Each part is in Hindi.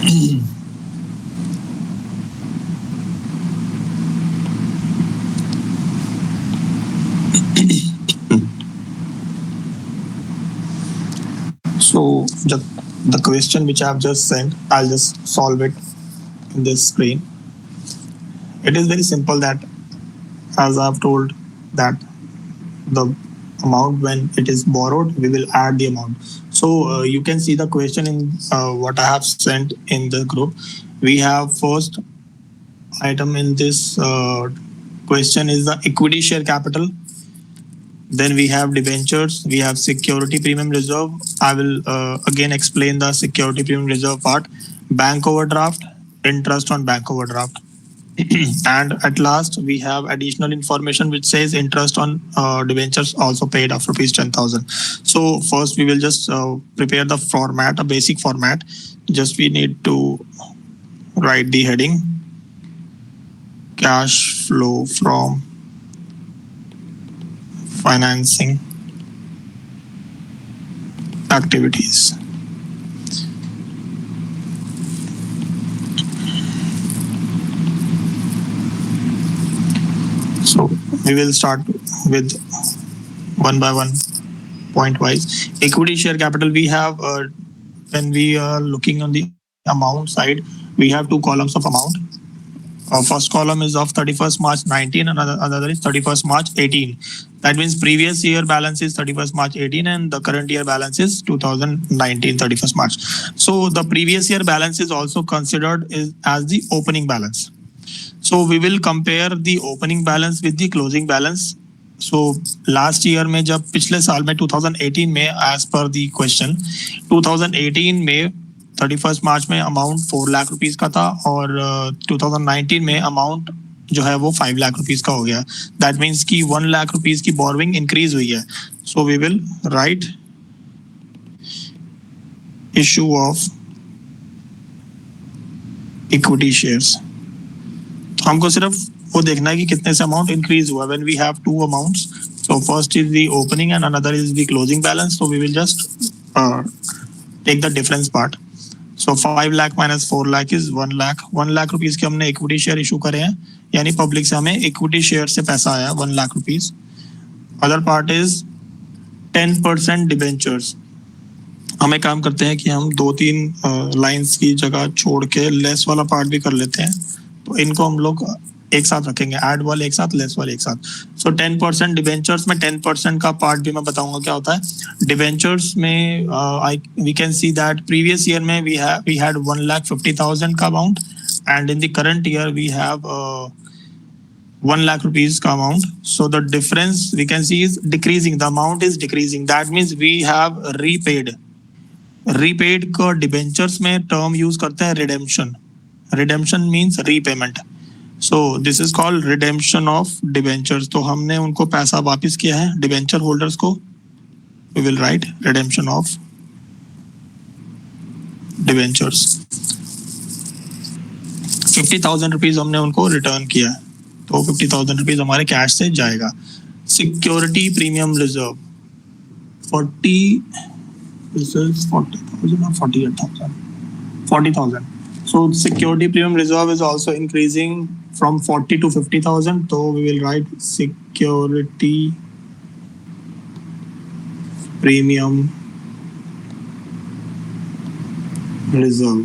So the question which I've just sent, I'll just solve it in this screen. It is very simple that as I've told that the amount when it is borrowed, we will add the amount. So you can see the question in what I have sent in the group. We have first item in this question is the equity share capital. Then we have debentures, we have security premium reserve. I will again explain the security premium reserve part, bank overdraft, interest on bank overdraft. And at last, we have additional information which says interest on debentures also paid of rupees 10,000. So first, we will just prepare the format, a basic format. Just we need to write the heading, cash flow from financing activities. So we will start with one by one point wise. Equity share capital, we have when we are looking on the amount side, we have two columns of amount. First column is of 31st March 19 and another is 31st March 18. That means previous year balance is 31st March 18 and the current year balance is 2019 31st March. So the previous year balance is also considered as the opening balance. So we will compare the opening balance with the closing balance. So last year में जब पिछले साल में 2018 में as per the question 2018 में 31st मार्च में अमाउंट 4 लाख रुपीस का था और 2019 में अमाउंट जो है वो 5 लाख रुपीस का हो गया. दैट मीन्स कि 1 लाख रुपीस की बोरोइंग इंक्रीज हुई है. So we will write issue of equity shares. हमको सिर्फ वो देखना है कि कितने से अमाउंट इंक्रीज हुआ. When we have two amounts, so first is the opening and another is the closing balance, so we will just take the difference part. So 5 lakh minus 4 lakh is 1 lakh. 1 lakh rupees के हमने इक्विटी शेयर इशू करे हैं, यानी पब्लिक से हमें इक्विटी शेयर से पैसा आया 1 lakh rupees. Other part is 10% debentures. हम एक काम करते हैं कि हम 2-3 लाइंस की जगह छोड़ के लेस वाला पार्ट भी कर लेते हैं. तो इनको हम लोग एक साथ रखेंगे, ऐड वाले एक साथ, लेस वाले एक साथ. सो 10% डिबेंचर्स में 10% का पार्ट भी मैं बताऊंगा क्या होता है. डिबेंचर्स में we can see that previous year में वी हैड 1,50,000 का amount and in the current year we have 1 lakh rupees का amount. So the difference we can see is decreasing, the amount is decreasing. That means we have repaid का डिबेंचर्स में टर्म यूज करते हैं redemption. Redemption means repayment. So this is called redemption of debentures. तो हमने उनको पैसा वापस किया है डिबेंचर होल्डर्स को. We will write redemption of debentures. 50,000 rupees हमने उनको रिटर्न किया है, तो 50,000 रुपीज हमारे कैश से जाएगा. Security premium reserve 40,000 or 48,000? 40,000. So security premium reserve is also increasing from 40 to 50,000. So we will write security premium reserve.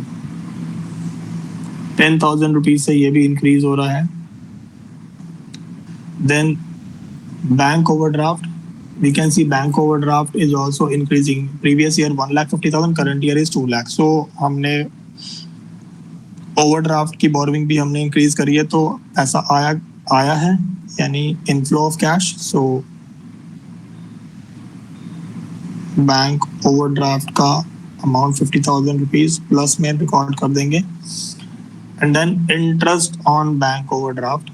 10,000 rupees से ये भी increase हो रहा है. Then bank overdraft. We can see bank overdraft is also increasing. Previous year 1,50,000, current year is 2 lakh. So हमने ओवरड्राफ्ट की बोरोइंग भी हमने इंक्रीज करी है, तो ऐसा आया है यानी inflow of cash. So bank overdraft का अमाउंट 50,000 रुपीज प्लस में रिकॉर्ड कर देंगे. And then interest on bank overdraft.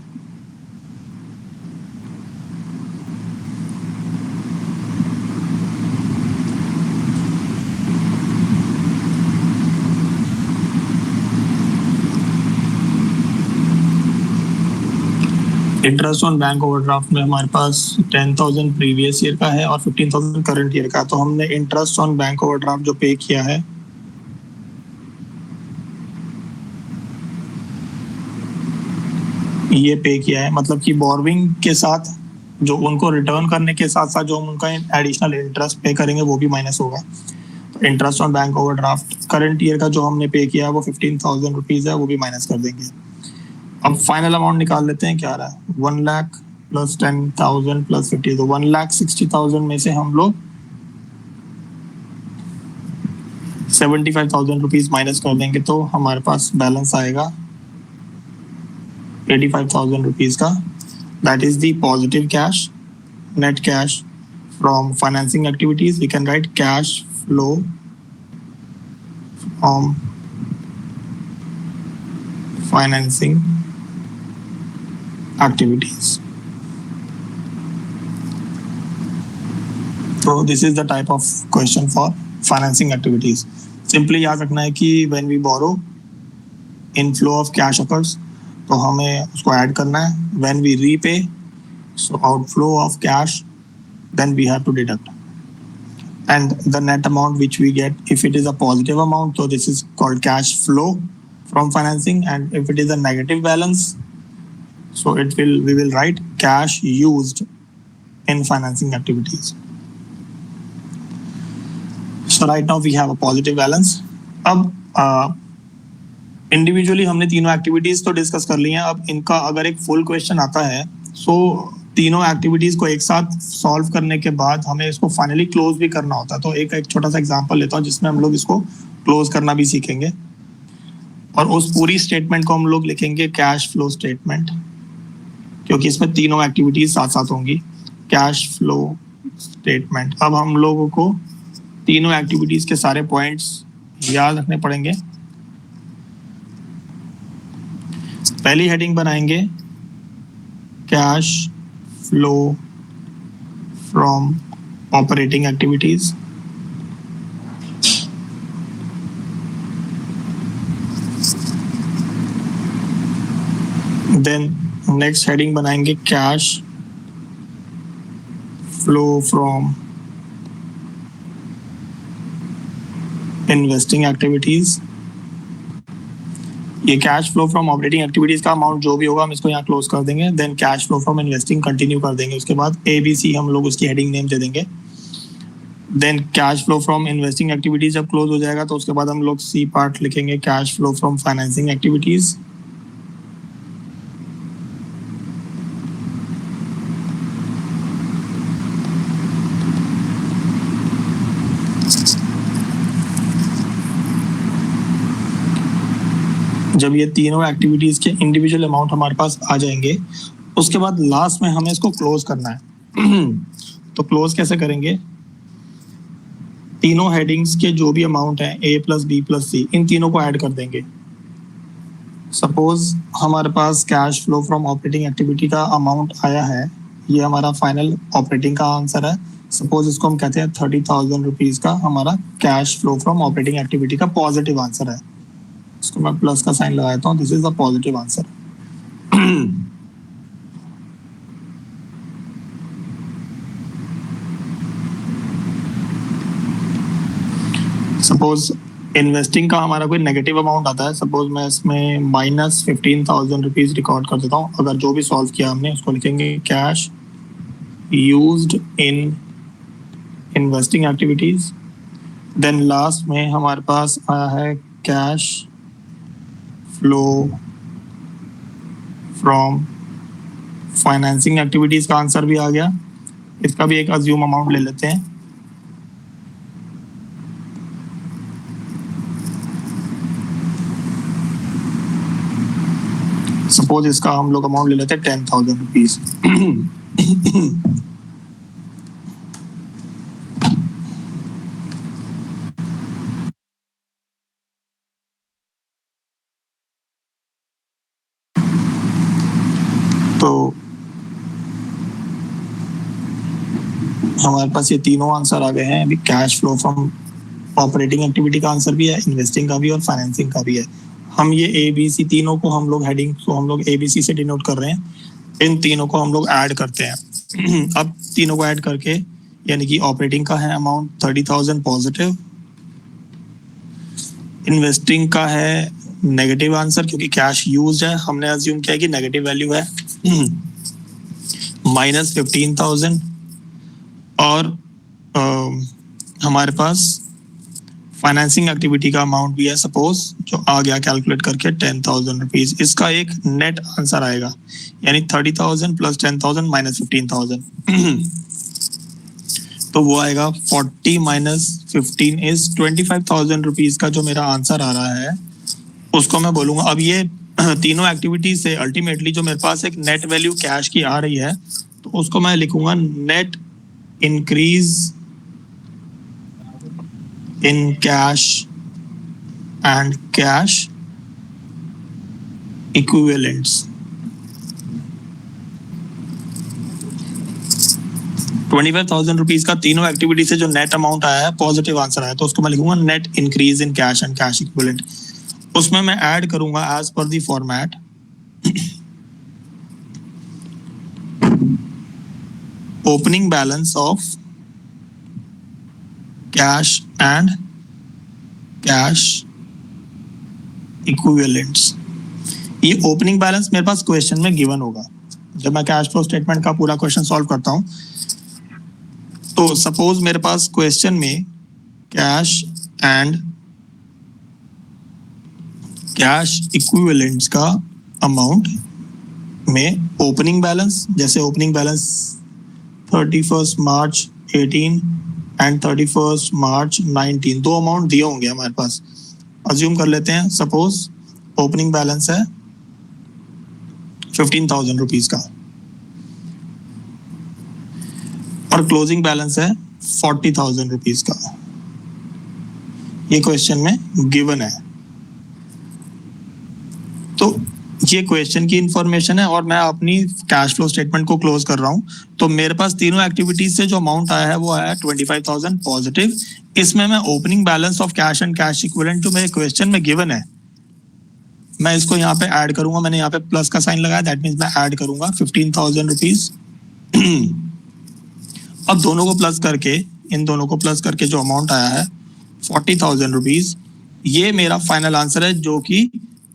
Interest on bank overdraft में हमारे पास 10,000 प्रीवियस ईयर का है और 15,000 करंट ईयर का. तो हमने इंटरेस्ट ऑन बैंक ओवरड्राफ्ट जो पे किया है ये पे किया है, मतलब कि बोरोइंग के साथ जो उनको रिटर्न करने के साथ साथ जो हम उनका एडिशनल इंटरेस्ट पे करेंगे वो भी माइनस होगा। तो interest on bank overdraft current year का जो हमने पे किया है वो 15,000 रुपीज है, वो भी माइनस कर देंगे। अब फाइनल अमाउंट निकाल लेते हैं, क्या आ रहा है, 1 लाख प्लस 10,000 प्लस 50, तो 1,60,000 में से हम लोग 75,000 रुपीज माइनस कर देंगे, तो हमारे पास बैलेंस आएगा 85,000 रुपीज का। That is the positive cash, net cash from financing activities. We can write cash flow from financing activities. So this is the type of question for financing activities. Simply याद रखना है कि when we borrow, inflow of cash occurs, तो हमें उसको ऐड करना है. When we repay, so outflow of cash, then we have to deduct. And the net amount which we get, if it is a positive amount, so this is called cash flow from financing, and if it is a negative balance, so we will write cash used in financing activities. So right now we have a positive balance. अब इंडिविजुअली हमने तीनों एक्टिविटीज तो डिस्कस कर ली हैं. अब इनका अगर एक फुल क्वेश्चन आता है, सो तीनों एक्टिविटीज को एक साथ सॉल्व करने के बाद हमें इसको फाइनली क्लोज भी करना होता है. तो एक छोटा सा एग्जांपल लेता हूँ जिसमें हम लोग इसको क्लोज करना भी सीखेंगे, और उस पूरी स्टेटमेंट को हम लोग लिखेंगे कैश फ्लो स्टेटमेंट, क्योंकि इसमें तीनों एक्टिविटीज साथ साथ होंगी. Cash flow statement. अब हम लोगों को तीनों एक्टिविटीज के सारे पॉइंट्स याद रखने पड़ेंगे. पहली हेडिंग बनाएंगे cash flow from operating activities. Then next heading बनाएंगे cash flow from investing activities. ये cash flow from operating activities का अमाउंट जो भी होगा हम इसको यहाँ क्लोज कर देंगे. Then cash flow from investing continue कर देंगे. उसके बाद ABC हम लोग उसकी हेडिंग नेम दे देंगे. Then cash flow from investing activities जब क्लोज हो जाएगा तो उसके बाद हम लोग C पार्ट लिखेंगे cash flow from financing activities. जब ये तीनों एक्टिविटीज के इंडिविजुअल अमाउंट हमारे पास आ जाएंगे, उसके बाद लास्ट में हमें इसको क्लोज करना है. तो क्लोज कैसे करेंगे, तीनों हेडिंग्स के जो भी अमाउंट है A plus B plus C, इन तीनों को ऐड कर देंगे. सपोज हमारे पास cash flow from operating activity का अमाउंट आया है, ये हमारा फाइनल ऑपरेटिंग का आंसर है. सपोज इसको हम कहते हैं 30,000 रुपीज का हमारा cash flow from operating activity का पॉजिटिव आंसर है. इसको मैं प्लस का साइन लगाता हूँ. This is the positive answer. Suppose investing का हमारा कोई नेगेटिव अमाउंट आता है. सपोज मैं इसमें माइनस 15,000 रुपीज रिकॉर्ड कर देता हूँ. अगर जो भी सॉल्व किया हमने उसको लिखेंगे cash used in investing activities. Then last में हमारे पास आया है cash flow from financing activities का आंसर भी आ गया. इसका भी एक अज्यूम अमाउंट ले लेते हैं. सपोज इसका हम लोग अमाउंट ले लेते हैं 10,000 रुपीज. तो हमारे पास ये तीनों आंसर आ गए हैं. अभी cash flow from operating activity का आंसर भी है, इन्वेस्टिंग का भी और फाइनेंसिंग का भी है. हम ये ABC तीनों को हम लोग हेडिंग को हम लोग ABC से डिनोट कर रहे हैं. इन तीनों को हम लोग ऐड करते हैं. अब तीनों को ऐड करके, यानी कि ऑपरेटिंग का है अमाउंट 30,000 पॉजिटिव, इन्वेस्टिंग का है नेगेटिव आंसर, क्योंकि कैश यूज है, हमने अज्यूम किया कि नेगेटिव वैल्यू है, -15,000। और हमारे पास फाइनेंसिंग एक्टिविटी का अमाउंट भी है सपोज, जो आ गया कैलकुलेट करके 10,000 रुपीज। इसका एक नेट आंसर आएगा, यानी 30,000 प्लस 10,000 माइनस 15,000। तो वो आएगा 40 माइनस 15 इज 25,000 रुपीज का जो मेरा आंसर आ रहा है, उसको मैं बोलूंगा। अब ये तीनों एक्टिविटीज से अल्टीमेटली जो मेरे पास एक नेट वैल्यू कैश की आ रही है, तो उसको मैं लिखूंगा net increase in cash and cash equivalents। 25,000 rupees का तीनों एक्टिविटी से जो नेट अमाउंट आया है, पॉजिटिव आंसर आया, तो उसको मैं लिखूंगा net increase in cash and cash equivalent. उसमें मैं ऐड करूंगा as per the format opening balance of cash and cash equivalents. ये ओपनिंग बैलेंस मेरे पास क्वेश्चन में गिवन होगा। जब मैं कैश फ्लो स्टेटमेंट का पूरा क्वेश्चन सॉल्व करता हूं, तो सपोज मेरे पास क्वेश्चन में कैश एंड कैश इक्विवेलेंट्स का अमाउंट में ओपनिंग बैलेंस, जैसे ओपनिंग बैलेंस 31 मार्च 18 एंड 31 मार्च 19, दो अमाउंट दिए होंगे हमारे पास। अज्यूम कर लेते हैं, सपोज ओपनिंग बैलेंस है 15,000 रुपीज का और क्लोजिंग बैलेंस है 40,000 रुपीज का। ये क्वेश्चन में गिवन है। तो ये क्वेश्चन की इंफॉर्मेशन है और मैं अपनी कैश फ्लो स्टेटमेंट को क्लोज कर रहा हूं। तो मेरे पास तीनों एक्टिविटीज से जो अमाउंट आया है वो आया 25,000 पॉजिटिव। इसमें मैं opening balance of cash and cash equivalent जो मेरे क्वेश्चन में गिवन है, मैं इसको यहाँ पे ऐड करूंगा। मैंने यहाँ पे प्लस का साइन लगाया, दैट मीन्स मैं ऐड करूंगा 15,000 रुपीज। अब दोनों को प्लस करके, इन दोनों को प्लस करके जो अमाउंट आया है 40,000 रुपीज, ये मेरा फाइनल आंसर है, जो कि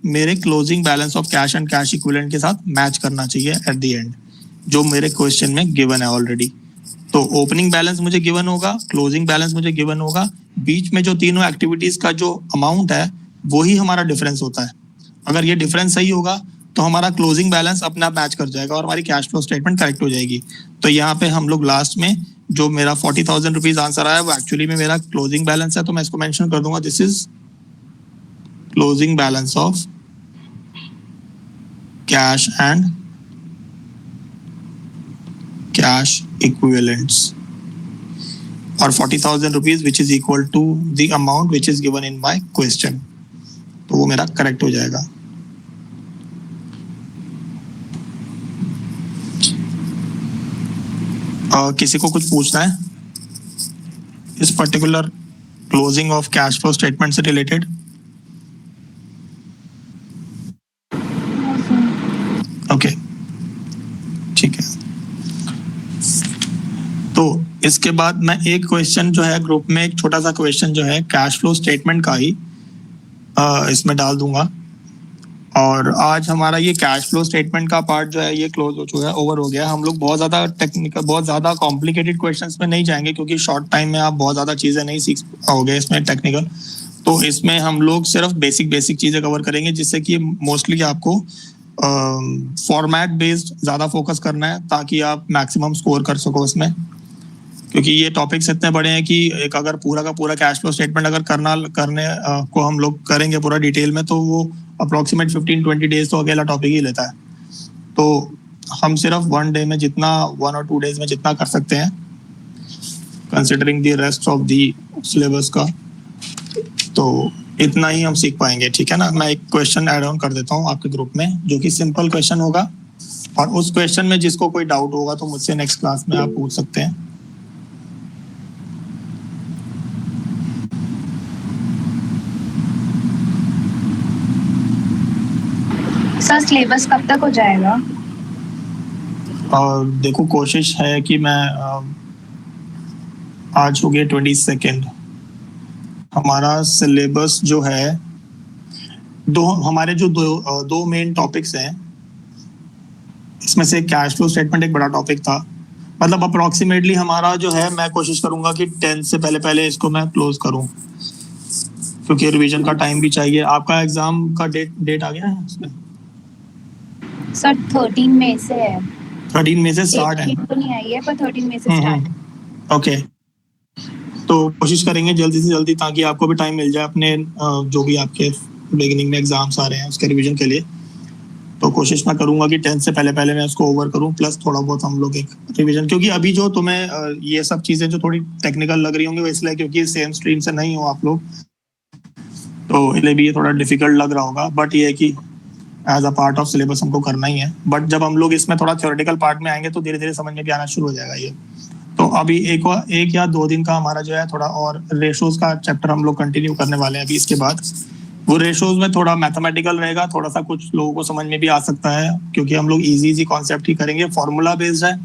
मेरे closing balance of cash and cash equivalent के साथ मैच करना चाहिए एट द एंड, जो मेरे क्वेश्चन में गिवन है ऑलरेडी। तो ओपनिंग बैलेंस मुझे गिवन होगा, क्लोजिंग बैलेंस मुझे गिवन होगा, बीच में जो तीनों एक्टिविटीज का जो अमाउंट है वही हमारा डिफरेंस होता है। अगर ये डिफरेंस सही होगा तो हमारा क्लोजिंग बैलेंस अपने आप मैच कर जाएगा और हमारी कैश फ्लो स्टेटमेंट करेक्ट हो जाएगी। तो यहाँ पे हम लोग लास्ट में जो मेरा 40,000 रुपीज आंसर आया वो एक्चुअली में मेरा क्लोजिंग बैलेंस है, तो मैं इसको मेंशन कर दूंगा, this is closing balance of cash and cash equivalents, और 40,000 rupees which is equal to the amount which is given in my question. तो वो मेरा करेक्ट हो जाएगा। किसी को कुछ पूछना है इस particular closing of cash flow statement से रिलेटेड? ओके, ठीक है। तो इसके बाद मैं एक क्वेश्चन जो है ग्रुप में, एक छोटा सा क्वेश्चन जो है कैश फ्लो स्टेटमेंट का ही इसमें डाल दूंगा। और आज हमारा ये कैश फ्लो स्टेटमेंट का पार्ट जो है ये क्लोज हो चुका है, ओवर हो गया। हम लोग बहुत ज्यादा टेक्निकल, बहुत ज्यादा कॉम्प्लिकेटेड क्वेश्चंस में नहीं जाएंगे, क्योंकि शॉर्ट टाइम में आप बहुत ज्यादा चीजें नहीं सीख पाओगे इसमें टेक्निकल। तो इसमें हम लोग सिर्फ बेसिक चीजें कवर करेंगे, जिससे कि मोस्टली आपको फॉर्मेट बेस्ड ज्यादा फोकस करना है, ताकि आप मैक्सिमम स्कोर कर सको इसमें। क्योंकि ये टॉपिक्स इतने बड़े हैं कि एक अगर पूरा का पूरा कैश फ्लो स्टेटमेंट अगर करने को हम लोग करेंगे पूरा डिटेल में, तो वो अप्रोक्सीमेट 15-20 डेज तो अकेला टॉपिक ही लेता है। तो हम सिर्फ 1 डे में जितना, 1 और 2 डेज में जितना कर सकते हैं, considering the rest of the syllabus का, तो इतना ही हम सीख पाएंगे। ठीक है ना? मैं एक क्वेश्चन ऐड ऑन कर देता हूँ आपके ग्रुप में, जो कि सिंपल क्वेश्चन होगा, और उस क्वेश्चन में जिसको कोई डाउट होगा तो मुझसे नेक्स्ट क्लास में आप पूछ सकते हैं। सर सिलेबस कब तक हो जाएगा? और देखो, कोशिश है कि मैं आज हो गया 22, हमारा सिलेबस जो है हमारे जो दो मेन टॉपिक्स हैं, इसमें से कैश फ्लो स्टेटमेंट एक बड़ा टॉपिक था। मतलब अप्रोक्सीमेटली हमारा जो है, मैं कोशिश करूंगा कि 10 से पहले पहले इसको मैं क्लोज करूं, क्योंकि रिवीजन का टाइम भी चाहिए। आपका एग्जाम का डेट आ गया है उसमें? सर 13 मई से है। 13 मई से स्टार्ट है। डेट तो नहीं आई है पर 13 मई से स्टार्ट। ओके, तो कोशिश करेंगे जल्दी से जल्दी, ताकि आपको भी टाइम मिल जाए अपने जो भी आपके बिगिनिंग में एग्जाम्स आ रहे हैं उसके रिवीजन के लिए। तो कोशिश मैं करूंगा कि 10 से पहले पहले मैं उसको ओवर करूं, प्लस थोड़ा बहुत हम लोग एक रिवीजन, क्योंकि अभी जो तुम्हें ये सब चीजें जो थोड़ी टेक्निकल लग रही होंगी वो इसलिए क्योंकि सेम स्ट्रीम से नहीं हो आप लोग, तो इसलिए भी ये थोड़ा डिफिकल्ट लग रहा होगा। बट ये है कि as a part of syllabus हमको करना ही है। बट जब हम लोग इसमें थोड़ा थ्योरेटिकल पार्ट में आएंगे तो धीरे धीरे समझ में भी आना शुरू हो जाएगा ये। तो अभी एक या 2 दिन का हमारा जो है थोड़ा और रेशोज का चैप्टर हम लोग कंटिन्यू करने वाले हैं अभी इसके बाद। वो रेशोज में थोड़ा मैथमेटिकल रहेगा, थोड़ा सा कुछ लोगों को समझ में भी आ सकता है, क्योंकि हम लोग इजी कॉन्सेप्ट ही करेंगे। फॉर्मूला बेस्ड है,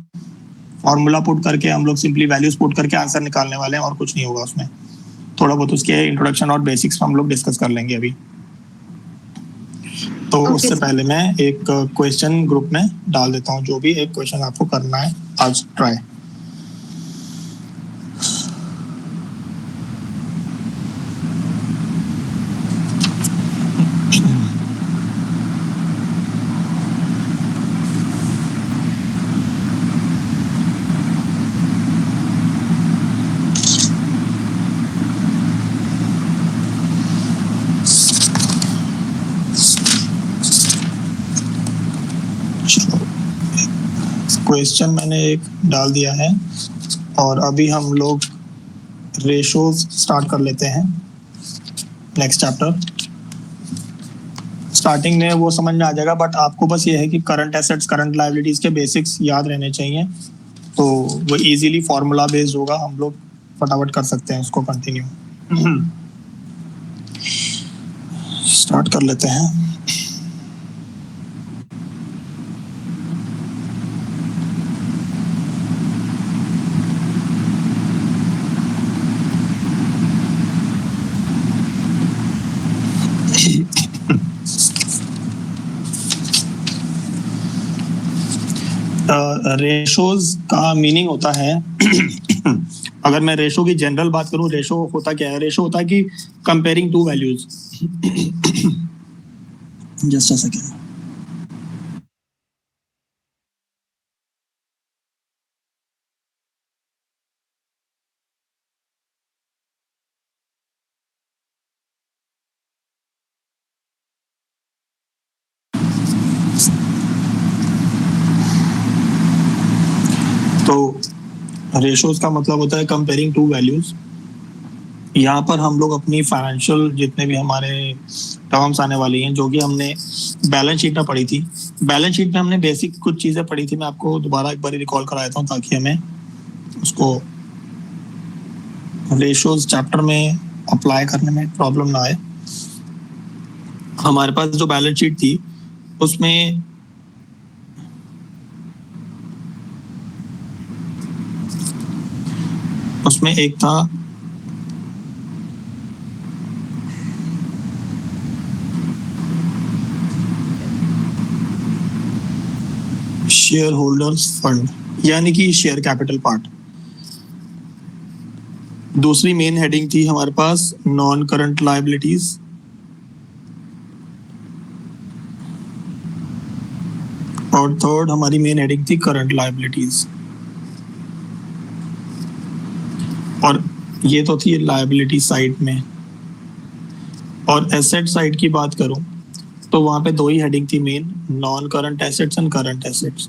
फॉर्मूला पुट करके हम लोग सिंपली वैल्यूज पुट करके आंसर निकालने वाले हैं, और कुछ नहीं होगा उसमें। थोड़ा बहुत उसके इंट्रोडक्शन और बेसिक्स हम लोग डिस्कस कर लेंगे अभी। तो उससे पहले मैं एक क्वेश्चन ग्रुप में डाल देता हूँ, जो भी एक क्वेश्चन आपको करना है आज ट्राई। क्वेश्चन मैंने एक डाल दिया है, और अभी हम लोग रेशोज स्टार्ट कर लेते हैं। नेक्स्ट चैप्टर स्टार्टिंग में वो समझ में आ जाएगा, बट आपको बस ये है कि करंट एसेट्स करंट लायबिलिटीज के बेसिक्स याद रहने चाहिए। तो वो इजीली फॉर्मूला बेस्ड होगा, हम लोग फटाफट कर सकते हैं उसको कंटिन्यू। स्टार्ट कर लेते हैं। रेशोज का मीनिंग होता है अगर मैं रेशो की जनरल बात करूं, रेशो होता क्या है? रेशो होता है कि comparing to values. Just a second. तो रेशोज का मतलब होता है कंपेयरिंग टू वैल्यूज। यहाँ पर हम लोग अपनी फाइनेंशियल जितने भी हमारे टर्म्स आने वाली हैं, जो कि हमने बैलेंस शीट में पढ़ी थी। बैलेंस शीट में हमने बेसिक कुछ चीजें पढ़ी थी, मैं आपको दोबारा एक बार रिकॉल करा देता हूँ ताकि हमें उसको रेशोज चैप्टर में अप्लाई करने में प्रॉब्लम ना आए। हमारे पास जो बैलेंस शीट थी उसमें एक था शेयर होल्डर्स फंड, यानी कि शेयर कैपिटल पार्ट। दूसरी मेन हेडिंग थी हमारे पास नॉन करंट लायबिलिटीज, और थर्ड हमारी मेन हेडिंग थी करंट लायबिलिटीज। और ये तो थी लायबिलिटी साइड में। और एसेट साइड की बात करूं तो वहां पे 2 ही हेडिंग थी main, non current assets and current assets.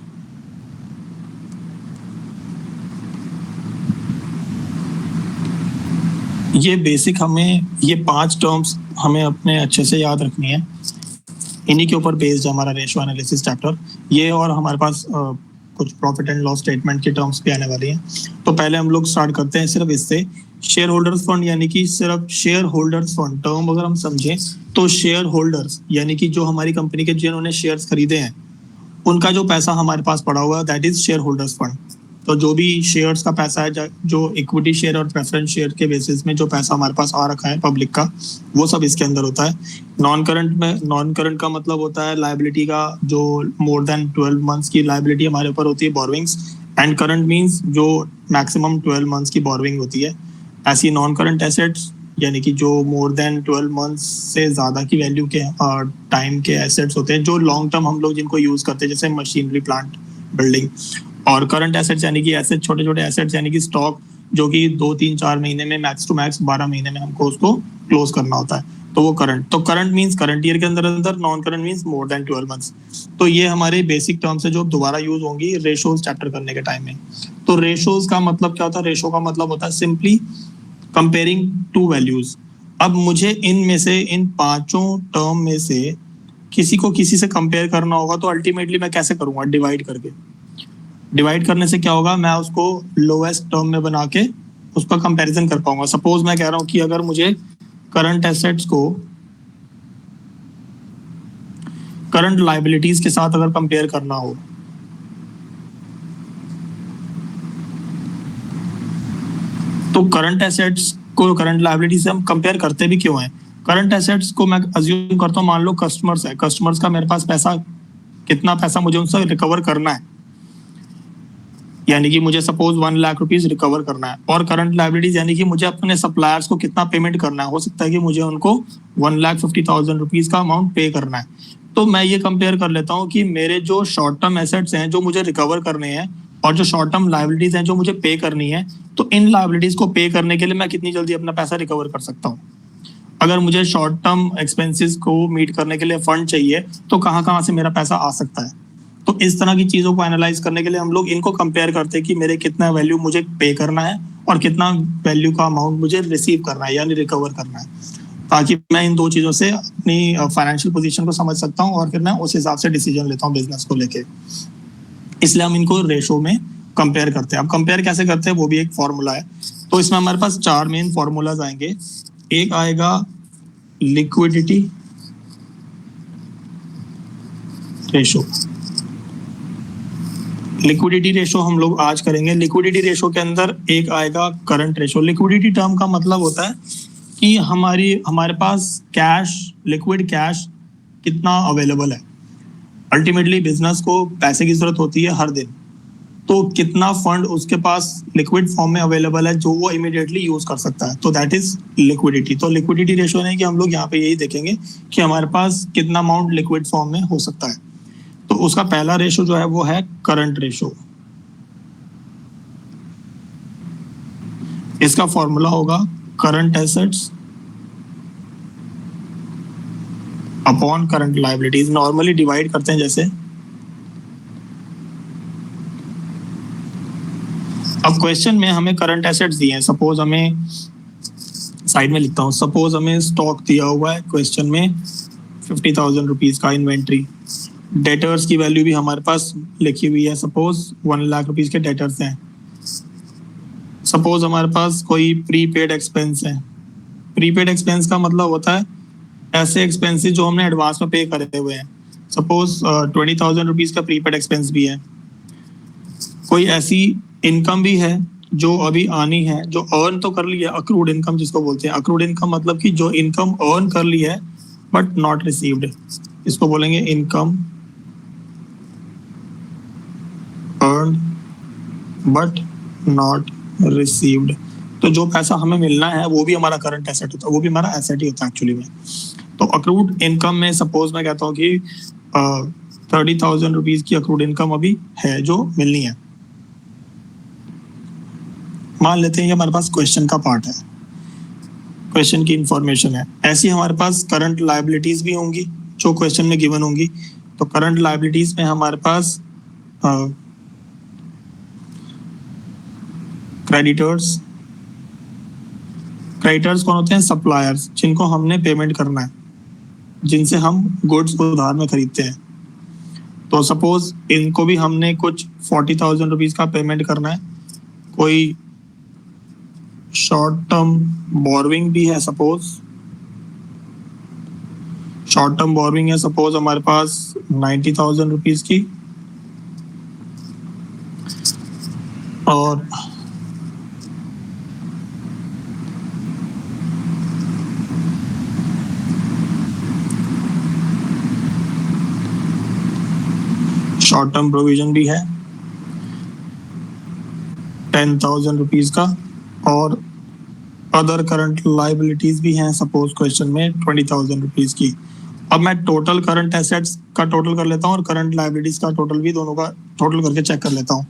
ये बेसिक हमें ये 5 टर्म्स हमें अपने अच्छे से याद रखनी है। इन्हीं के ऊपर बेस्ड है हमारा रेशो एनालिसिस चैप्टर ये, और हमारे पास कुछ प्रॉफिट एंड लॉस स्टेटमेंट की टर्म्स भी आने वाली हैं। तो पहले हम लोग स्टार्ट करते हैं सिर्फ इससे, शेयर होल्डर्स फंड, यानी कि सिर्फ शेयर होल्डर्स फंड टर्म अगर हम समझें तो शेयर होल्डर्स यानी कि जो हमारी कंपनी के जिन्होंने शेयर्स खरीदे हैं उनका जो पैसा हमारे पास पड़ा हुआ है, that is share holders fund. तो जो भी शेयर्स का पैसा है, जो इक्विटी शेयर और प्रेफरेंस शेयर के बेसिस में जो पैसा हमारे पास आ रखा है पब्लिक का, वो सब इसके अंदर होता है। नॉन करंट का मतलब होता है लाइबिलिटी का, जो मोर देन 12 मंथ्स की लाइबिलिटी हमारे ऊपर होती है, बोरोविंग्स। एंड करंट मींस जो मैक्सिमम 12 मंथ्स की बोरोविंग होती है। ऐसी नॉन करंट एसेट्स यानी कि जो मोर देन 12 मंथ्स से ज्यादा की वैल्यू के टाइम के एसेट्स होते हैं, जो लॉन्ग टर्म हम लोग जिनको यूज करते हैं, जैसे मशीनरी, प्लांट, बिल्डिंग। और करंट एसेट्स यानी कि ऐसे छोटे छोटे एसेट्स यानी कि स्टॉक, जो कि 2 3 4 महीने में, मैक्स टू मैक्स 12 महीने में हमको उसको क्लोज करना होता है, तो वो करंट। तो करंट मींस करंट ईयर के अंदर अंदर, non current means more than 12 months. तो ये हमारे बेसिक टर्म्स है जो दोबारा यूज होंगी रेशोज चैप्टर करने के टाइम में। तो रेशोज का मतलब क्या होता है? रेशो का मतलब होता है सिंपली कंपेयरिंग टू वैल्यूज। अब मुझे इनमें से, इन पांचों टर्म में से किसी को किसी से कंपेयर करना होगा, तो अल्टीमेटली मैं कैसे करूंगा? डिवाइड करके। डिवाइड करने से क्या होगा? मैं उसको लोएस्ट टर्म में बना के उसका कंपैरिजन कर पाऊंगा। सपोज मैं कह रहा हूं कि अगर मुझे करंट एसेट्स को करंट लाइबिलिटीज के साथ अगर कंपेयर करना हो, तो करंट एसेट्स को करंट लाइबिलिटी से हम कंपेयर करते भी क्यों हैं? करंट एसेट्स को मैं अज्यूम करता हूँ, मान लो कस्टमर्स है, कस्टमर्स का मेरे पास पैसा, कितना पैसा मुझे उनसे रिकवर करना है, यानी कि मुझे सपोज 1 लाख रुपीज रिकवर करना है। और करंट लाइबिलिटीज यानी कि मुझे अपने सप्लायर्स को कितना पेमेंट करना है। हो सकता है कि मुझे उनको 1,50,000 रुपीज का अमाउंट पे करना है। तो मैं ये कंपेयर कर लेता हूँ कि मेरे जो शॉर्ट टर्म एसेट्स हैं जो मुझे रिकवर करने हैं, और जो शॉर्ट टर्म लाइबिलिटीज हैं जो मुझे पे करनी है, तो इन लाइबिलिटीज को पे करने के लिए मैं कितनी जल्दी अपना पैसा रिकवर कर सकता हूँ। अगर मुझे शॉर्ट टर्म एक्सपेंसेस को मीट करने के लिए फंड चाहिए, तो कहाँ कहाँ से मेरा पैसा आ सकता है। तो इस तरह की चीजों को एनालाइज करने के लिए हम लोग इनको कंपेयर करते हैं कि मेरे कितना वैल्यू मुझे पे करना है और कितना वैल्यू का अमाउंट मुझे रिसीव करना है, यानी रिकवर करना है, ताकि मैं इन दो चीजों से अपनी फाइनेंशियल पोजीशन को समझ सकता हूँ और फिर मैं उस हिसाब से डिसीजन लेता हूँ बिजनेस को लेके। इसलिए हम इनको रेशो में कंपेयर करते हैं। अब कंपेयर कैसे करते हैं वो भी एक फॉर्मूला है। तो इसमें हमारे पास 4 मेन फॉर्मूलाज आएंगे। एक आएगा लिक्विडिटी रेशो। लिक्विडिटी रेशो हम लोग आज करेंगे। लिक्विडिटी रेशो के अंदर एक आएगा करंट रेशो। लिक्विडिटी टर्म का मतलब होता है कि हमारे पास कैश, लिक्विड कैश कितना अवेलेबल है। अल्टीमेटली बिजनेस को पैसे की जरूरत होती है हर दिन, तो कितना फंड उसके पास लिक्विड फॉर्म में अवेलेबल है जो वो इमीडिएटली यूज कर सकता है, तो दैट इज लिक्विडिटी। तो लिक्विडिटी रेशो नहीं कि हम लोग यहाँ पे यही देखेंगे कि हमारे पास कितना अमाउंट लिक्विड फॉर्म में हो सकता है। तो उसका पहला रेशो जो है वो है करंट रेशो। इसका फॉर्मूला होगा current assets upon current liabilities. Normally divide करते हैं जैसे। अब क्वेश्चन में हमें करंट एसेट्स दिए हैं। सपोज हमें, साइड में लिखता हूं, सपोज हमें स्टॉक दिया हुआ है क्वेश्चन में 50,000 रुपीज का इन्वेंट्री। डेटर्स की वैल्यू भी हमारे पास लिखी हुई है, सपोज 1 लाख रुपीज के डेटर्स हैं। सपोज हमारे पास कोई प्रीपेड एक्सपेंस है। प्रीपेड एक्सपेंस का मतलब होता है ऐसे एक्सपेंसेस जो हमने एडवांस में पे करे हुए हैं। सपोज 20,000 रुपीज का प्रीपेड एक्सपेंस भी है। कोई ऐसी इनकम भी है जो अभी आनी है, जो अर्न तो कर ली है, अक्रूड इनकम जिसको बोलते हैं। अक्रूड इनकम मतलब कि जो इनकम अर्न कर ली है बट नॉट रिसीव्ड, इसको बोलेंगे income earn but not received. तो जो पैसा हमें मिलना है वो भी हमारा करंट एसेट होता है, वो भी हमारा एसेट ही होता है एक्चुअली में। तो अक्रूड इनकम में सपोज मैं कहता हूँ कि 30,000 रुपीज की अक्रूड इनकम अभी है जो मिलनी है। मान लेते हैं ये हमारे पास क्वेश्चन का पार्ट है, क्वेश्चन की इंफॉर्मेशन है। ऐसी हमारे पास करंट लायबिलिटीज भी होंगी जो क्वेश्चन में गिवन होंगी। तो करंट लायबिलिटीज में हमारे पास क्रेडिटर्स। क्रेडिटर्स कौन होते हैं? सप्लायर्स, जिनको हमने पेमेंट करना है, जिनसे हम गुड्स उधार में खरीदते हैं। तो सपोज इनको भी हमने कुछ 40,000 रुपीज का पेमेंट करना है। कोई शॉर्ट टर्म बोरविंग भी है, सपोज शॉर्ट टर्म बोरविंग है सपोज हमारे पास 90,000 रुपीज की। और शॉर्ट टर्म प्रोविजन भी है 10,000 रुपीज का, और अदर करंट लाइबिलिटीज भी हैं सपोज क्वेश्चन में 20,000 रुपीज की। अब मैं टोटल करंट एसेट्स का टोटल कर लेता हूँ और करंट लाइबिलिटीज का टोटल भी, दोनों का टोटल करके चेक कर लेता हूँ।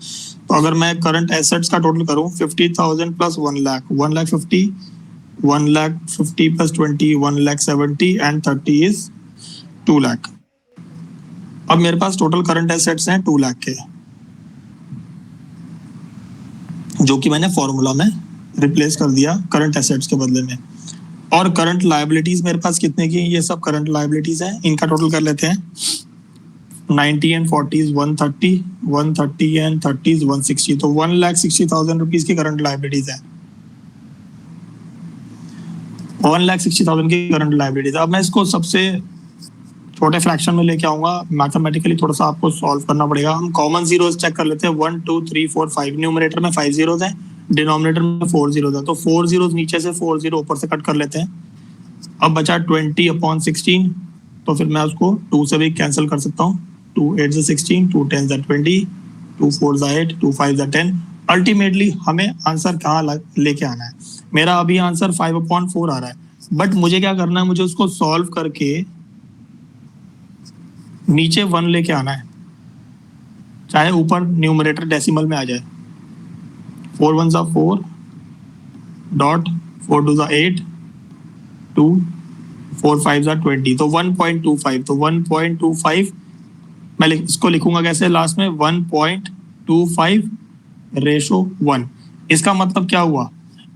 तो अगर मैं करंट एसेट्स का टोटल करूँ 50,000 plus 1 lakh, 1,50,000, 1,50,000 plus 20, 1,70,000 and 30 is 2 lakh. अब मेरे पास टोटल करंट एसेट्स हैं 2 लाख के, जो कि मैंने फॉर्मूला में रिप्लेस कर दिया करंट एसेट्स के बदले में। और करंट लायबिलिटीज मेरे पास कितने की, ये सब करंट लायबिलिटीज हैं, इनका टोटल कर लेते हैं। 90 एंड 40 130, 130 एंड 30 160, तो 1,60,000 रुपीज की करंट लायबिलिटीज है। 1,60,000 की करंट लायबिलिटीज। अब मैं इसको सबसे छोटे फ्रैक्शन में लेके आऊंगा, मैथमेटिकली थोड़ा सा आपको सॉल्व करना पड़ेगा। हम कॉमन जीरोस चेक कर लेते हैं। 1 2 3 4 5, न्यूमरेटर में 5 जीरोस हैं, डिनोमिनेटर में 4 जीरोस हैं, तो 4 जीरोस नीचे से 4 जीरो ऊपर से कट कर लेते हैं। अब बचा 20/16, तो फिर मैं उसको 2 से भी कैंसिल कर सकता हूँ। 2 8 16, 2 10 20, 2 4 8, 2 5 10। अल्टीमेटली हमें आंसर कहाँ लेके आना है? मेरा अभी आंसर 5/4 आ रहा है, बट मुझे क्या करना है, मुझे उसको सॉल्व करके नीचे 1 लेके आना है, चाहे ऊपर न्यूमरेटर डेसिमल में आ जाए। 4 1 4 डॉट 4 2 8 2 4 5 20, तो 1.25, तो 1.25 मैं इसको लिखूंगा कैसे लास्ट में, 1.25 रेशो 1। इसका मतलब क्या हुआ?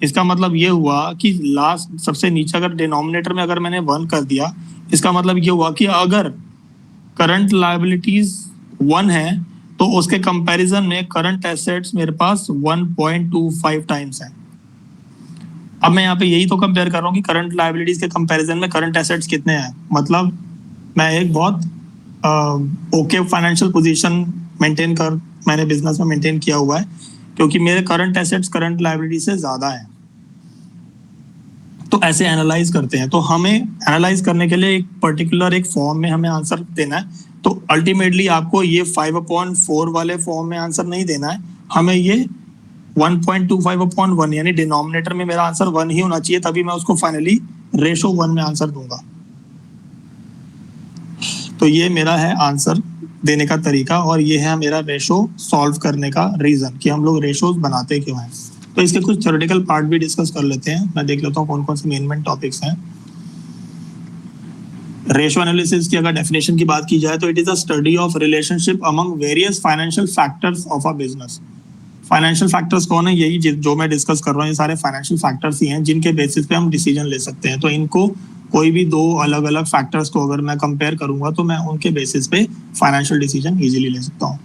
इसका मतलब ये हुआ कि लास्ट सबसे नीचे अगर डिनोमिनेटर में अगर मैंने 1 कर दिया, इसका मतलब ये हुआ कि अगर करंट लायबिलिटीज 1 है तो उसके कंपैरिजन में करंट एसेट्स मेरे पास 1.25 टाइम्स है। अब मैं यहाँ पे यही तो कंपेयर कर रहा हूँ कि करंट लायबिलिटीज के कंपैरिजन में करंट एसेट्स कितने हैं। मतलब मैं एक बहुत ओके फाइनेंशियल पोजीशन मैंने बिजनेस में मेंटेन किया हुआ है, क्योंकि मेरे करंट एसेट्स करंट लायबिलिटी से ज्यादा है। तो ऐसे एनालाइज करते हैं। तो हमें एनालाइज करने के लिए एक पर्टिकुलर एक फॉर्म में हमें आंसर देना है। तो अल्टीमेटली आपको ये 5/4 वाले फॉर्म में आंसर नहीं देना है, हमें ये 1.25/1 यानी डिनोमिनेटर में मेरा आंसर 1 ही होना चाहिए, तभी मैं उसको फाइनली रेशो 1 में आंसर दूंगा। तो ये मेरा है आंसर देने का तरीका, और ये है मेरा रेशो सॉल्व करने का रीजन कि हम लोग रेशोज बनाते क्यों हैं। तो इसके कुछ थ्योरेटिकल पार्ट भी डिस्कस कर लेते हैं। मैं देख लेता हूँ कौन कौन से मेन टॉपिक्स हैं। रेशो एनालिसिस की अगर डेफिनेशन की बात की जाए तो it is a study of relationship among various financial factors of a business. Financial factors कौन है? यही जो मैं डिस्कस कर रहा हूँ, ये सारे फाइनेंशियल फैक्टर्स ही हैं जिनके बेसिस पे हम डिसीजन ले सकते हैं। तो इनको कोई भी दो अलग अलग फैक्टर्स को अगर मैं कंपेयर करूंगा तो मैं उनके बेसिस पे फाइनेंशियल डिसीजन इजीली ले सकता हूँ।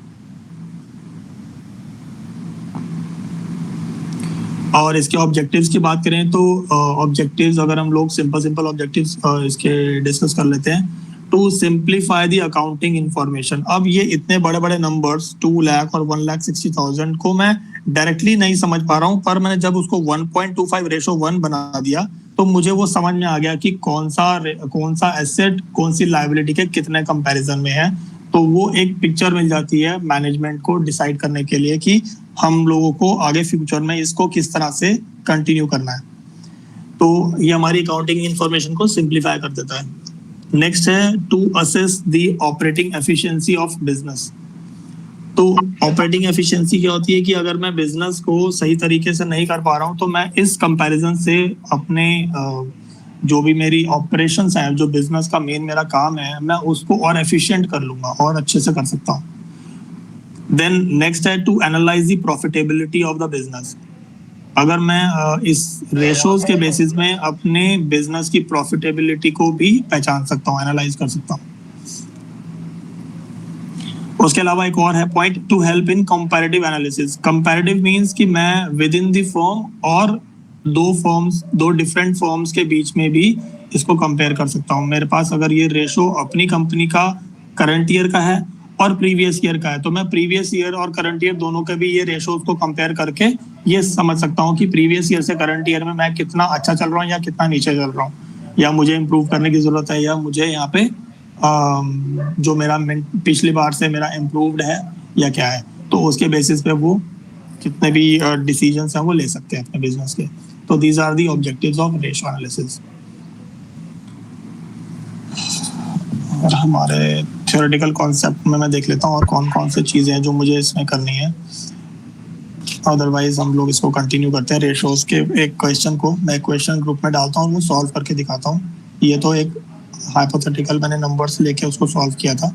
और इसके ऑब्जेक्टिव्स की बात करें तो ऑब्जेक्टिव्स अगर हम लोग सिंपल ऑब्जेक्टिव्स इसके डिस्कस कर लेते हैं। To simplify the accounting information. अब ये इतने बड़े बड़े नंबर्स 2 लाख और 1,60,000 को मैं डायरेक्टली नहीं समझ पा रहा हूँ, पर मैंने जब उसको 1.25 रेशो 1 बना दिया तो मुझे वो समझ में आ गया कि कौन सा एसेट कौन सी लायबिलिटी के कितने कंपैरिजन में है। तो वो एक पिक्चर मिल जाती है मैनेजमेंट को डिसाइड करने के लिए कि हम लोगों को आगे फ्यूचर में इसको किस तरह से कंटिन्यू करना है। तो ये हमारी अकाउंटिंग इंफॉर्मेशन को सिंप्लीफाई कर देता है। नेक्स्ट है to assess the operating efficiency of business. तो ऑपरेटिंग एफिशिएंसी क्या होती है कि अगर मैं बिजनेस को सही तरीके से नहीं कर पा रहा हूँ तो मैं इस कंपैरिजन से अपने जो भी मेरी ऑपरेशंस हैं, जो बिजनेस का मेन मेरा काम है, मैं उसको और एफिशिएंट कर लूंगा और अच्छे से कर सकता हूँ। देन नेक्स्ट है to analyse the profitability of the business. अगर मैं इस रेशोज के बेसिस में अपने बिजनेस की प्रॉफिटेबिलिटी को भी पहचान सकता हूँ, एनालाइज कर सकता हूँ। उसके अलावा एक और है point, to help in comparative analysis. Comparative means कि मैं विद इन द फर्म और दो डिफरेंट फर्म्स के बीच में भी इसको कंपेयर कर सकता हूँ। मेरे पास अगर ये रेशो अपनी कंपनी का करंट ईयर का है और प्रीवियस ईयर का है, तो मैं प्रीवियस ईयर और करंट ईयर दोनों के भी ये रेशोज को कंपेयर करके ये समझ सकता हूँ कि प्रीवियस ईयर से करंट ईयर में मैं कितना अच्छा चल रहा हूँ या कितना नीचे चल रहा हूँ, या मुझे इम्प्रूव करने की जरूरत है, या मुझे यहाँ पे जो मेरा पिछली बार से मेरा इम्प्रूव्ड है या क्या है। तो उसके बेसिस पे वो कितने भी डिसीजंस हैं वो ले सकते हैं अपने बिजनेस के। तो these are the objectives of ratio analysis. और हमारे थ्योरेटिकल कॉन्सेप्ट में मैं देख लेता हूँ और कौन कौन से चीज़ें हैं जो मुझे इसमें करनी है, अदरवाइज हम लोग इसको कंटिन्यू करते हैं। रेशोज के एक क्वेश्चन को मैं क्वेश्चन ग्रुप में डालता हूँ, वो सॉल्व करके दिखाता हूँ। ये तो एक हाइपोथेटिकल मैंने नंबर्स लेके उसको सॉल्व किया था।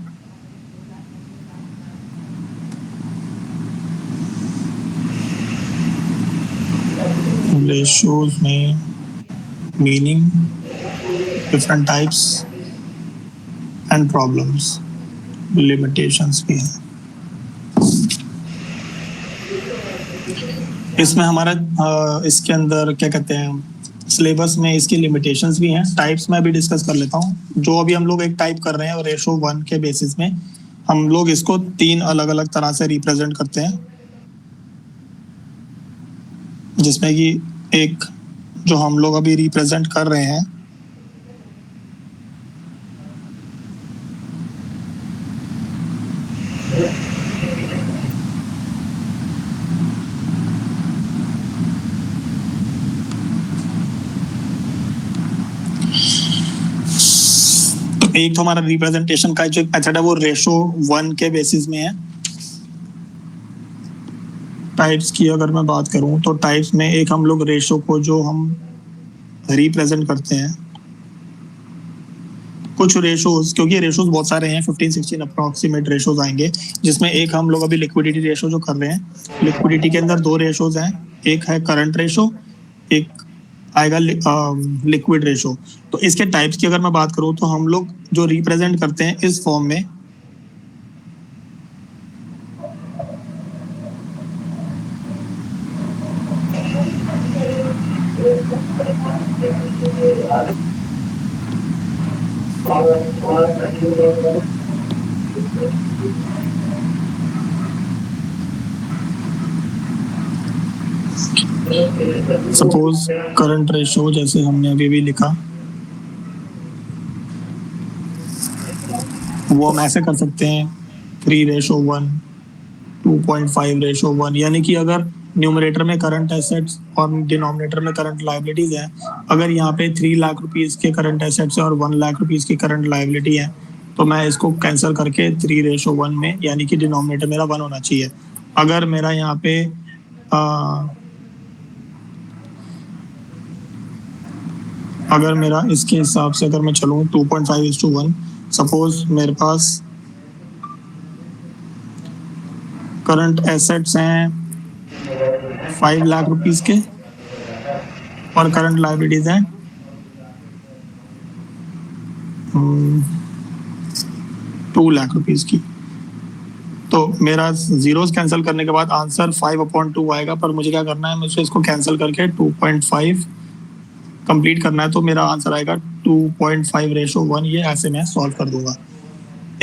रेशोज में meaning, different types and problems, limitations भी हैं। इसमें हमारा इसके अंदर क्या कहते हैं, सिलेबस में इसकी लिमिटेशंस भी हैं। टाइप्स में भी डिस्कस कर लेता हूँ। जो अभी हम लोग एक टाइप कर रहे हैं रेशो 1 के बेसिस में, हम लोग इसको 3 अलग अलग तरह से रिप्रेजेंट करते हैं, जिसमें कि एक जो हम लोग अभी रिप्रेजेंट कर रहे हैं एक तो हमारा रिप्रेजेंटेशन का जो मेथड है वो रेशो 1 के बेसिस में है। टाइप्स की अगर मैं बात करूं तो टाइप्स में एक हम लोग रेशो को जो हम रिप्रेजेंट करते हैं, कुछ रेशोज, क्योंकि रेशोज बहुत सारे हैं, 15-16 अप्रोक्सीमेट रेशोज आएंगे, जिसमें एक हम लोग अभी लिक्विडिटी रेशो जो कर रहे हैं। लिक्विडिटी के अंदर 2 रेशोज हैं, एक है करंट रेशो, एक आएगा लिक्विड रेशो। तो इसके टाइप्स की अगर मैं बात करूं तो हम लोग जो रिप्रेजेंट करते हैं इस फॉर्म में, सपोज करंट रेशो जैसे हमने अभी भी लिखा, वो हम ऐसे कर सकते हैं 3:1, 2.5:1, यानी कि अगर न्यूमरेटर में करंट एसेट्स और डिनोमिनेटर में करंट लायबिलिटीज है, अगर यहाँ पे 3 लाख रुपीज के करंट एसेट्स है और 1 लाख रुपीज की करंट लायबिलिटी है, तो मैं इसको कैंसिल करके 3:1 में, यानी कि डिनोमिनेटर मेरा 1 होना चाहिए। अगर मेरा यहाँ पे अगर मेरा इसके हिसाब से अगर मैं चलूँ 2.5:1, सपोज मेरे पास करंट एसेट्स हैं 5 लाख रुपीस के और करंट लायबिलिटीज हैं 2 लाख रुपीस की। तो मेरा जीरोस कैंसिल करने के बाद आंसर 5/2 आएगा, पर मुझे क्या करना है, मुझे इसको कैंसिल करके 2.5 कंप्लीट करना है, तो मेरा आंसर आएगा 2.5:1। ये ऐसे मैं सॉल्व कर दूंगा।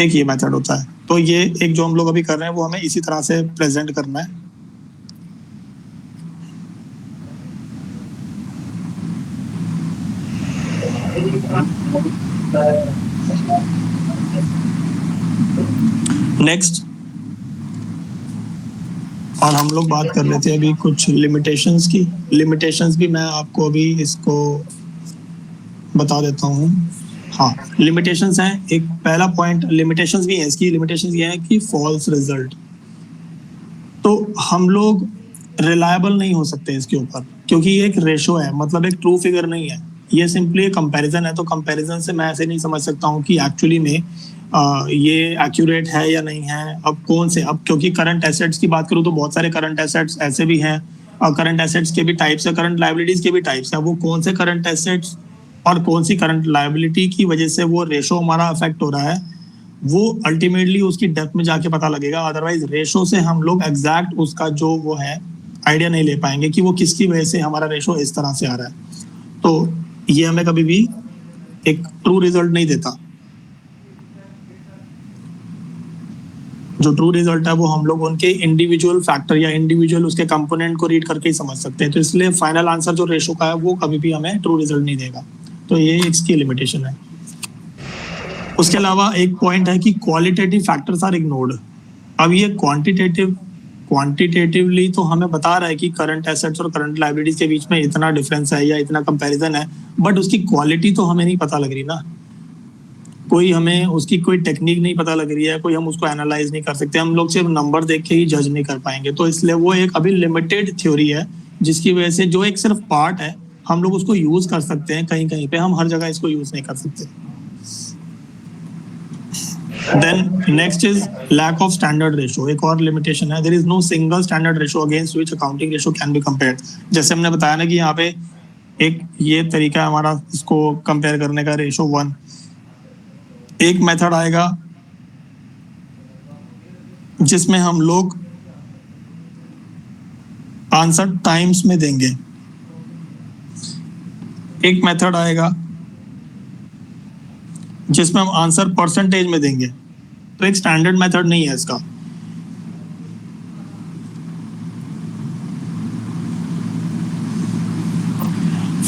एक ये मेथड होता है। तो ये एक जो हम लोग अभी कर रहे हैं वो हमें इसी तरह से प्रेजेंट करना है। नेक्स्ट, और हम लोग बात कर रहे थे अभी कुछ लिमिटेशंस की। लिमिटेशंस भी मैं आपको अभी इसको बता देता हूँ। हाँ, लिमिटेशंस हैं। एक पहला पॉइंट लिमिटेशंस भी है इसकी। लिमिटेशंस ये है कि फॉल्स रिजल्ट, तो हम लोग रिलायबल नहीं हो सकते इसके ऊपर, क्योंकि ये एक रेशो है, मतलब एक ट्रू फिगर नहीं है। ये सिंपली एक कंपैरिजन है। तो कंपैरिजन से मैं ऐसे नहीं समझ सकता हूँ कि एक्चुअली में ये एक्यूरेट है या नहीं है। अब कौन से, अब क्योंकि करंट एसेट्स की बात करूँ तो बहुत सारे करंट एसेट्स ऐसे भी हैं, और करंट एसेट्स के भी टाइप्स है, करंट लायबिलिटीज के भी टाइप्स है। वो कौन से करंट एसेट्स और कौन सी करंट लायबिलिटी की वजह से वो रेशो हमारा अफेक्ट हो रहा है, वो अल्टीमेटली उसकी डेप्थ में जाके पता लगेगा। अदरवाइज रेशो से हम लोग एग्जैक्ट उसका जो वो है आइडिया नहीं ले पाएंगे कि वो किसकी वजह से हमारा रेशो इस तरह से आ रहा है। तो ये हमें कभी भी एक ट्रू रिजल्ट नहीं देता। जो ट्रू रिजल्ट है वो हम लोग उनके इंडिविजुअल फैक्टर या इंडिविजुअल उसके कंपोनेंट को रीड करके ही समझ सकते हैं, तो इसलिए फाइनल आंसर जो रेशो का है वो कभी भी हमें ट्रू रिजल्ट नहीं देगा, तो ये इसकी लिमिटेशन है। उसके अलावा एक पॉइंट है कि क्वालिटेटिव फैक्टर्स आर इग्नोर्ड। अब ये क्वांटिटेटिवली तो हमें बता रहा है कि करंट एसेट्स और करंट लायबिलिटीज के बीच में इतना डिफरेंस है या इतना कंपैरिजन है, बट उसकी क्वालिटी तो हमें नहीं पता लग रही ना, कोई हमें उसकी कोई टेक्निक नहीं पता लग रही है, कोई हम उसको एनालाइज नहीं कर सकते, हम लोग सिर्फ नंबर देख के ही जज नहीं कर पाएंगे, तो इसलिए वो एक अभी लिमिटेड थ्योरी है, जिसकी वजह से जो एक सिर्फ पार्ट है हम लोग उसको यूज कर सकते हैं कहीं कहीं पे, हम हर जगह इसको यूज नहीं कर सकते। Then next is lack of standard ratio, एक और लिमिटेशन है, there is no single standard ratio against which accounting ratio can be compared. जैसे हमने बताया ना कि यहाँ पे एक ये तरीका है हमारा इसको कंपेयर करने का, रेशो 1, एक मेथड आएगा जिसमें हम लोग आंसर टाइम्स में देंगे, एक मेथड आएगा जिसमें हम आंसर परसेंटेज में देंगे, तो एक स्टैंडर्ड मेथड नहीं है इसका।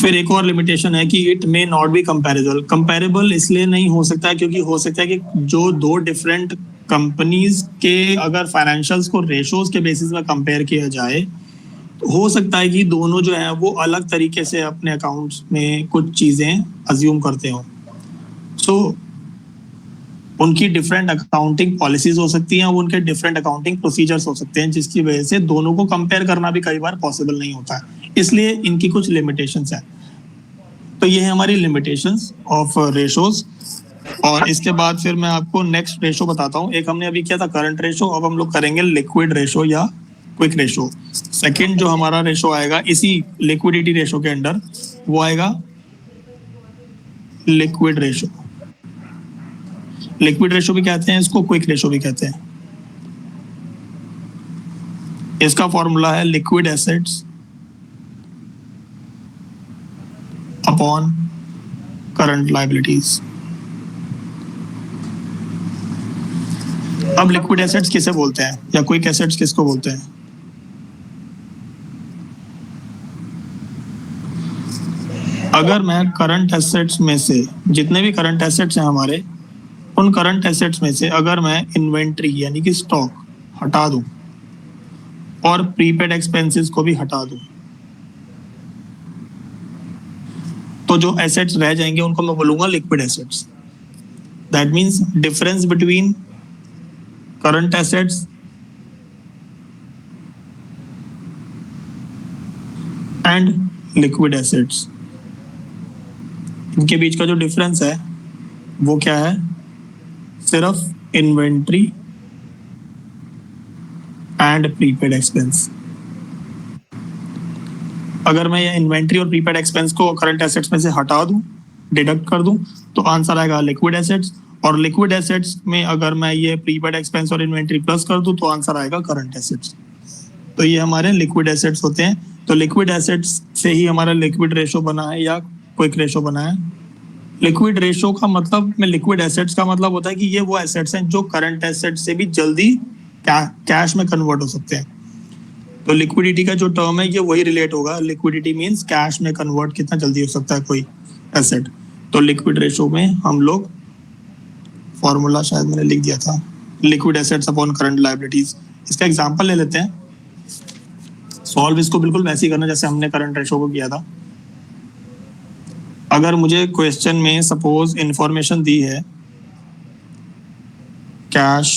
फिर एक और लिमिटेशन है कि it may not be comparable इसलिए नहीं हो सकता है क्योंकि हो सकता है कि जो दो डिफरेंट कंपनीज के अगर फाइनेंशियल्स को रेशोज के बेसिस में कंपेयर किया जाए, तो हो सकता है कि दोनों जो है वो अलग तरीके से अपने अकाउंट्स में कुछ चीजें अज्यूम करते हो, सो उनकी डिफरेंट अकाउंटिंग पॉलिसीज हो सकती हैं, वो उनके डिफरेंट अकाउंटिंग प्रोसीजर्स हो सकते हैं, जिसकी वजह से दोनों को कंपेयर करना भी कई बार पॉसिबल नहीं होता है, इसलिए इनकी कुछ लिमिटेशंस हैं। तो ये है हमारी लिमिटेशंस ऑफ रेशोज। और इसके बाद फिर मैं आपको नेक्स्ट रेशो बताता हूँ। एक हमने अभी किया था करंट रेशो, अब हम लोग करेंगे लिक्विड रेशो या क्विक रेशो। सेकंड जो हमारा रेशो आएगा इसी लिक्विडिटी रेशो के अंडर, वो आएगा लिक्विड रेशो। लिक्विड रेशो भी कहते हैं इसको, क्विक रेशो भी कहते हैं। इसका फॉर्मूला है liquid assets upon current liabilities. अब लिक्विड एसेट्स किसे बोलते हैं या क्विक एसेट्स किसको बोलते हैं? अगर मैं करंट एसेट्स में से जितने भी करंट एसेट्स हैं हमारे, उन करंट एसेट्स में से अगर मैं इन्वेंट्री यानी कि स्टॉक हटा दूं और प्रीपेड एक्सपेंसेस को भी हटा दूं, तो जो एसेट्स रह जाएंगे उनको मैं बोलूंगा liquid assets. That means difference between current assets and liquid assets, इनके बीच का जो डिफरेंस है वो क्या है? सिर्फ इन्वेंट्री एंड प्रीपेड एक्सपेंस। अगर मैं ये इन्वेंट्री और प्रीपेड एक्सपेंस को करंट एसेट्स में से हटा दूं, डिडक्ट कर दूं, तो आंसर आएगा लिक्विड एसेट्स। और लिक्विड एसेट्स में अगर मैं ये प्रीपेड एक्सपेंस और इन्वेंट्री प्लस कर दूं, तो आंसर आएगा करंट एसेट्स। तो ये हमारे लिक्विड एसेट्स होते हैं। तो लिक्विड एसेट्स से ही हमारा लिक्विड रेशो बना है या क्विक रेशो बना है। लिक्विड रेशो का मतलब में लिक्विड एसेट्स का मतलब होता है कि ये वो एसेट्स हैं जो करंट एसेट्स से भी जल्दी कैश में कन्वर्ट हो सकते हैं। तो लिक्विडिटी का जो टर्म है ये वही रिलेट होगा। लिक्विडिटी मींस कैश में कन्वर्ट कितना जल्दी हो सकता है कोई एसेट। तो लिक्विड रेशो में हम लोग फॉर्मूला शायद मैंने लिख दिया था, liquid assets upon current liabilities. इसका एग्जांपल ले लेते हैं। सॉल्व इसको बिल्कुल वैसे ही करना जैसे हमने करंट रेशो को किया था। अगर मुझे क्वेश्चन में सपोज इंफॉर्मेशन दी है cash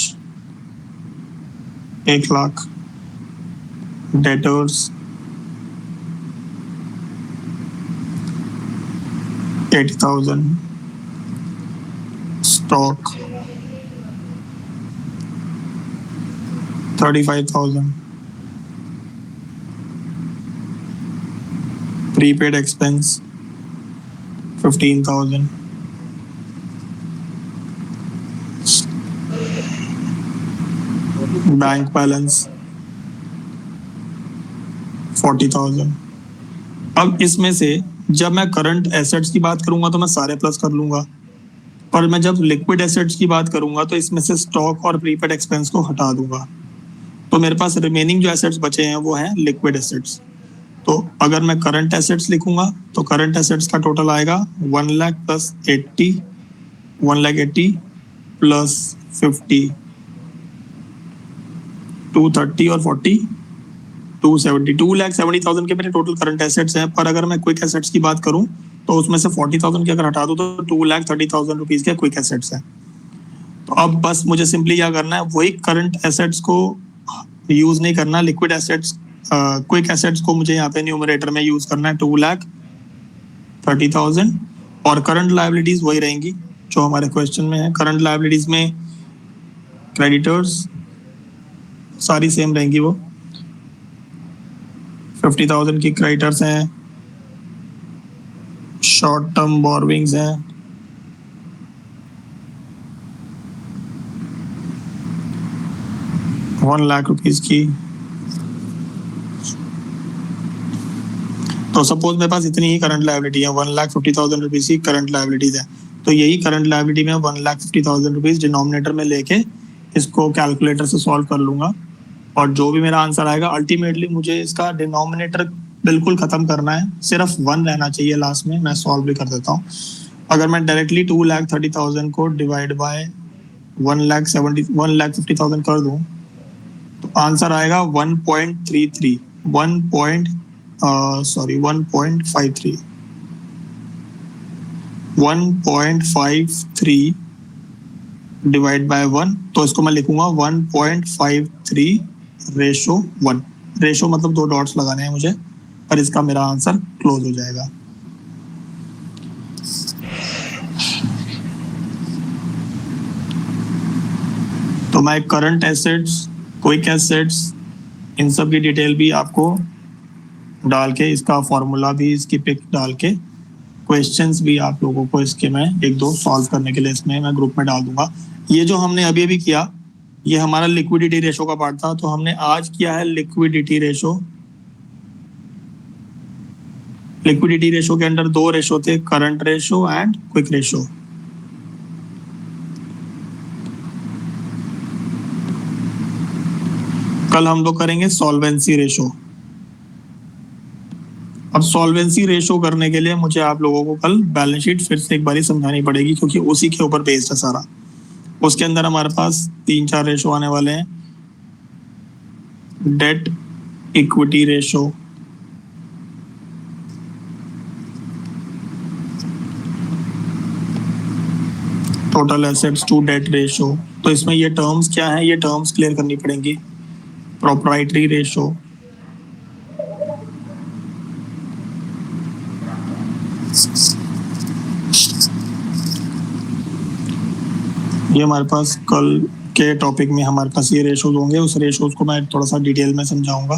1 lakh, debtors 80,000, stock 35,000, prepaid expense 15,000, bank balance 40,000। अब इसमें से जब मैं करंट एसेट्स की बात करूंगा तो मैं सारे प्लस कर लूंगा, पर मैं जब लिक्विड एसेट्स की बात करूंगा तो इसमें से स्टॉक और प्रीपेड एक्सपेंस को हटा दूंगा, तो मेरे पास रिमेनिंग जो एसेट्स बचे हैं वो हैं लिक्विड एसेट्स। तो अगर मैं करंट एसेट्स लिखूंगा तो करंट एसेट्स का टोटल आएगा 1 लाख प्लस 80, 1 लाख 80 प्लस 50, 230 और 40, 270, 2,70,000 के मेरे टोटल करंट एसेट्स हैं। पर अगर मैं क्विक एसेट्स की बात करूं तो उसमें से 40,000 के अगर हटा दूं तो 2,30,000 रुपीज के क्विक एसेट्स हैं। तो अब बस मुझे सिंपली क्या करना है, वही करंट एसेट्स को यूज नहीं करना, लिक्विड एसेट्स क्विक एसेट्स को मुझे यहाँ पे न्यूमरेटर में यूज करना है 2,30,000, और करंट लायबिलिटीज वही रहेंगी जो हमारे क्वेश्चन में है। करंट लायबिलिटीज में क्रेडिटर्स सारी सेम रहेंगी, वो 50,000 की क्रेडिटर्स हैं, शॉर्ट टर्म बोरविंग्स हैं, ₹1,00,000 की। तो सपोज मेरे पास इतनी ही करंट लायबिलिटी है, 1,50,000 रुपीज की करंट लायबिलिटीज है, तो यही करंट लायबिलिटी में 1,50,000 रुपीज डिनोमिनेटर में लेके इसको कैलकुलेटर से सॉल्व कर लूंगा, और जो भी मेरा आंसर आएगा अल्टीमेटली मुझे इसका डिनोमिनेटर बिल्कुल खत्म करना है, सिर्फ 1 रहना चाहिए लास्ट में। मैं सॉल्व भी कर देता हूँ। अगर मैं डायरेक्टली 2,30,000 को डिवाइड बाय 1,50,000 कर दूं तो आंसर आएगा 1.33, 1.53, 1.53 डिवाइड बाय 1, तो इसको मैं लिखूंगा 1.53 रेशो 1। रेशो मतलब 2 डॉट्स लगाने हैं मुझे, पर इसका मेरा आंसर क्लोज हो जाएगा। तो मैं करंट एसेट्स, क्विक एसेट्स, इन सब की डिटेल भी आपको डाल के, इसका फॉर्मूला भी, इसकी पिक डाल के, क्वेश्चंस भी आप लोगों को इसके मैं 1-2 सॉल्व करने के लिए इसमें मैं ग्रुप में डाल दूंगा। ये जो हमने अभी अभी किया ये हमारा लिक्विडिटी रेशो का पार्ट था, तो हमने आज किया है लिक्विडिटी रेशो। लिक्विडिटी रेशो के अंदर 2 रेशो थे, current ratio and quick ratio. कल हम लोग करेंगे सॉल्वेंसी रेशो। अब सॉल्वेंसी रेशो करने के लिए मुझे आप लोगों को कल बैलेंस शीट फिर से एक बारी समझानी पड़ेगी, क्योंकि उसी के ऊपर बेस्ड है सारा। उसके अंदर हमारे पास 3-4 रेशो आने वाले हैं। Debt equity ratio, total assets to debt ratio. तो इसमें ये टर्म्स क्या है, ये टर्म्स क्लियर करनी पड़ेंगी। प्रोप्राइटरी रेशो, ये हमारे पास कल के टॉपिक में हमारे पास ये रेशोज होंगे। उस रेशोज को मैं थोड़ा सा डिटेल में समझाऊंगा,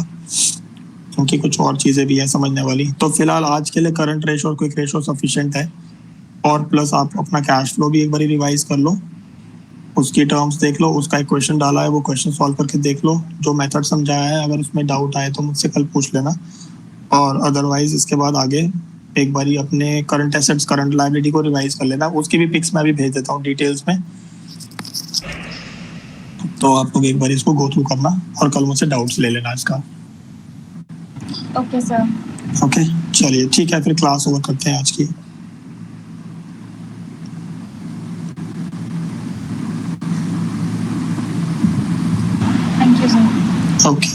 क्योंकि कुछ और चीजें भी है समझने वाली। तो फिलहाल आज के लिए करंट रेशो और क्विक रेशो सफिशिएंट है, और प्लस आप अपना कैश फ्लो भी एक बार रिवाइज कर लो, उसकी टर्म्स देख लो, उसका एक क्वेश्चन डाला है वो क्वेश्चन सॉल्व करके देख लो। जो मेथड समझाया है अगर उसमें डाउट आए तो मुझसे कल पूछ लेना, और अदरवाइज इसके बाद आगे एक बारी अपने करंट एसेट्स करंट लायबिलिटी को रिवाइज कर लेना। उसकी भी पिक्स मैं भी भेज देता हूँ डिटेल्स में, तो आप लोग एक बार इसको गो थ्रू करना और कल मुझसे डाउट्स ले लेना इसका। Okay sir. ओके चलिए ठीक है, फिर क्लास ओवर करते हैं आज की। Thank you sir. ओके।